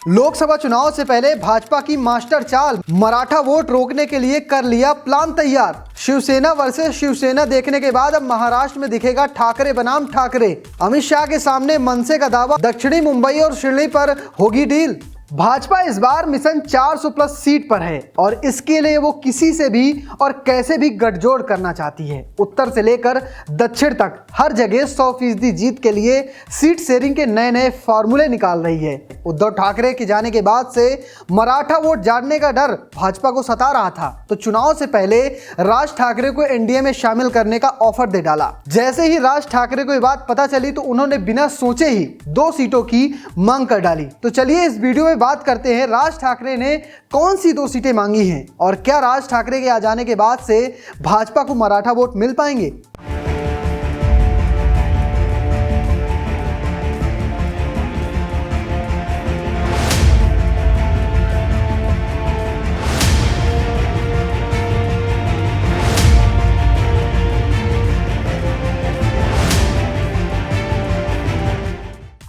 लोकसभा चुनाव से पहले भाजपा की मास्टर चाल, मराठा वोट रोकने के लिए कर लिया प्लान तैयार। शिवसेना वर्सेस शिवसेना देखने के बाद अब महाराष्ट्र में दिखेगा ठाकरे बनाम ठाकरे। अमित शाह के सामने मनसे का दावा, दक्षिणी मुंबई और शिरली पर होगी डील। भाजपा इस बार मिशन 400 प्लस सीट पर है और इसके लिए वो किसी से भी और कैसे भी गठजोड़ करना चाहती है। उत्तर से लेकर दक्षिण तक हर जगह 100% जीत के लिए सीट शेयरिंग के नए नए फॉर्मूले निकाल रही है। उद्धव ठाकरे के जाने के बाद से मराठा वोट जाने का डर भाजपा को सता रहा था, तो चुनाव से पहले राज ठाकरे को एनडीए में शामिल करने का ऑफर दे डाला। जैसे ही राज ठाकरे को ये बात पता चली तो उन्होंने बिना सोचे ही 2 सीटों की मांग कर डाली। तो चलिए इस वीडियो में बात करते हैं राज ठाकरे ने कौन सी 2 सीटें मांगी हैं और क्या राज ठाकरे के आ जाने के बाद से भाजपा को मराठा वोट मिल पाएंगे।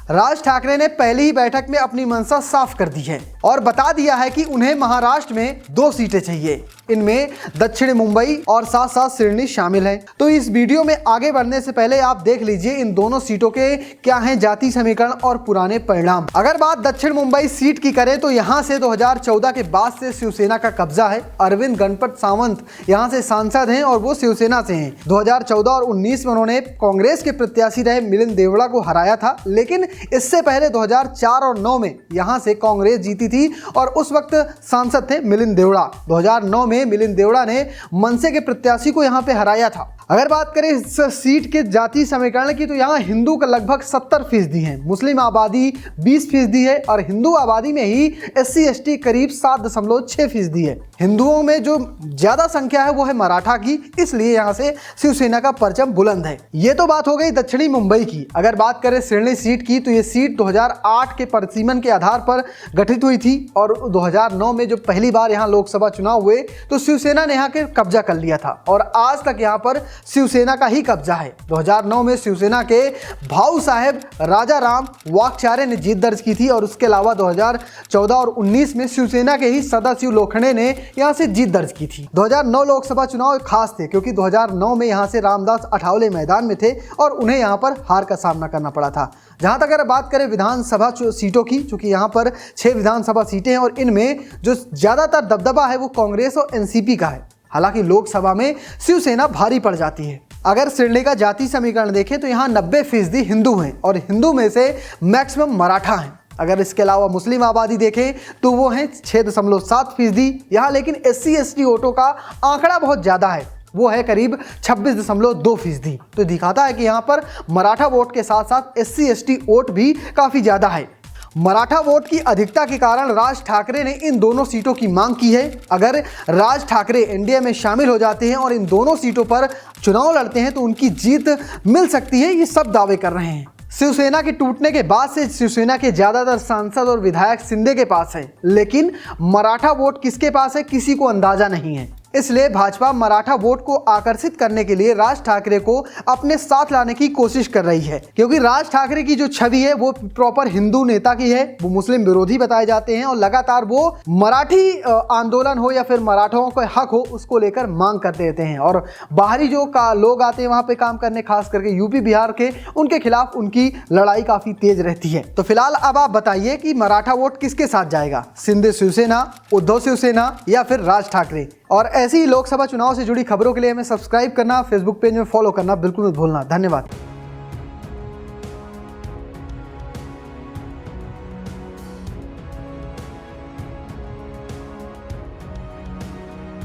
राज ठाकरे ने पहली ही बैठक में अपनी मंशा साफ कर दी है और बता दिया है कि उन्हें महाराष्ट्र में 2 सीटें चाहिए। इनमें दक्षिण मुंबई और साथ साथ शिरली शामिल है। तो इस वीडियो में आगे बढ़ने से पहले आप देख लीजिए इन दोनों सीटों के क्या हैं जाति समीकरण और पुराने परिणाम। अगर बात दक्षिण मुंबई सीट की करें तो यहाँ से 2014 के बाद से शिवसेना का कब्जा है। अरविंद गणपत सावंत यहाँ से सांसद हैं और वो शिवसेना से हैं। 2014 और 19 में उन्होंने कांग्रेस के प्रत्याशी रहे मिलिंद देवड़ा को हराया था, लेकिन इससे पहले 2004 और 9 में यहां से कांग्रेस जीती थी और उस वक्त सांसद थे मिलिंद देवड़ा। 2009 में मिलिंद देवड़ा ने मनसे के प्रत्याशी को यहां पे हराया था। अगर बात करें इस सीट के जाति समीकरण की तो यहाँ हिंदू का लगभग 70% है, मुस्लिम आबादी 20% है और हिंदू आबादी में ही SC/ST करीब 7.6% है। हिंदुओं में जो ज्यादा संख्या है वो है मराठा की, इसलिए यहाँ से शिवसेना का परचम बुलंद है। ये तो बात हो गई दक्षिणी मुंबई की। अगर बात करें शिरली सीट की तो ये सीट 2008 के परिसीमन के आधार पर गठित हुई थी और 2009 में जो पहली बार यहाँ लोकसभा चुनाव हुए तो शिवसेना ने यहाँ के कब्जा कर लिया था और आज तक यहाँ पर शिवसेना का ही कब्जा है। 2009 में शिवसेना के भाऊ साहेब राजा राम वाकचारे ने जीत दर्ज की थी और उसके अलावा 2014 और 19 में शिवसेना के ही सदाशिव लोखंडे ने यहां से जीत दर्ज की थी। 2009 लोकसभा चुनाव खास थे क्योंकि 2009 में यहां से रामदास अठावले मैदान में थे और उन्हें यहां पर हार का सामना करना पड़ा था। जहां तक अगर बात करें विधानसभा सीटों की, चूंकि यहां पर 6 विधानसभा सीटें हैं और इनमें जो ज्यादातर दबदबा है वो कांग्रेस और एनसीपी का है। हालांकि लोकसभा में शिवसेना भारी पड़ जाती है। अगर शिरली का जाति समीकरण देखें तो यहाँ 90% हिंदू हैं और हिंदू में से मैक्सिमम मराठा हैं। अगर इसके अलावा मुस्लिम आबादी देखें तो वो हैं 6.7%। यहाँ लेकिन SC/ST वोटों का आंकड़ा बहुत ज़्यादा है, वो है करीब 26.2%। तो दिखाता है कि यहाँ पर मराठा वोट के साथ साथ SC/ST वोट भी काफ़ी ज़्यादा है। मराठा वोट की अधिकता के कारण राज ठाकरे ने इन दोनों सीटों की मांग की है। अगर राज ठाकरे एनडीए में शामिल हो जाते हैं और इन दोनों सीटों पर चुनाव लड़ते हैं तो उनकी जीत मिल सकती है, ये सब दावे कर रहे हैं। शिवसेना के टूटने के बाद से शिवसेना के ज्यादातर सांसद और विधायक शिंदे के पास है, लेकिन मराठा वोट किसके पास है किसी को अंदाजा नहीं है। इसलिए भाजपा मराठा वोट को आकर्षित करने के लिए राज ठाकरे को अपने साथ लाने की कोशिश कर रही है, क्योंकि राज ठाकरे की जो छवि है वो प्रॉपर हिंदू नेता की है। वो मुस्लिम विरोधी बताए जाते हैं और लगातार वो मराठी आंदोलन हो या फिर मराठों का हक हो उसको लेकर मांग करते रहते हैं और बाहरी जो लोग आते हैं वहां पे काम करने, खास करके यूपी बिहार के, उनके खिलाफ उनकी लड़ाई काफी तेज रहती है। तो फिलहाल अब आप बताइए कि मराठा वोट किसके साथ जाएगा, शिंदे शिवसेना, उद्धव शिवसेना या फिर राज ठाकरे। और ऐसी ही लोकसभा चुनाव से जुड़ी खबरों के लिए हमें सब्सक्राइब करना, फेसबुक पेज में फॉलो करना बिल्कुल मत भूलना। धन्यवाद।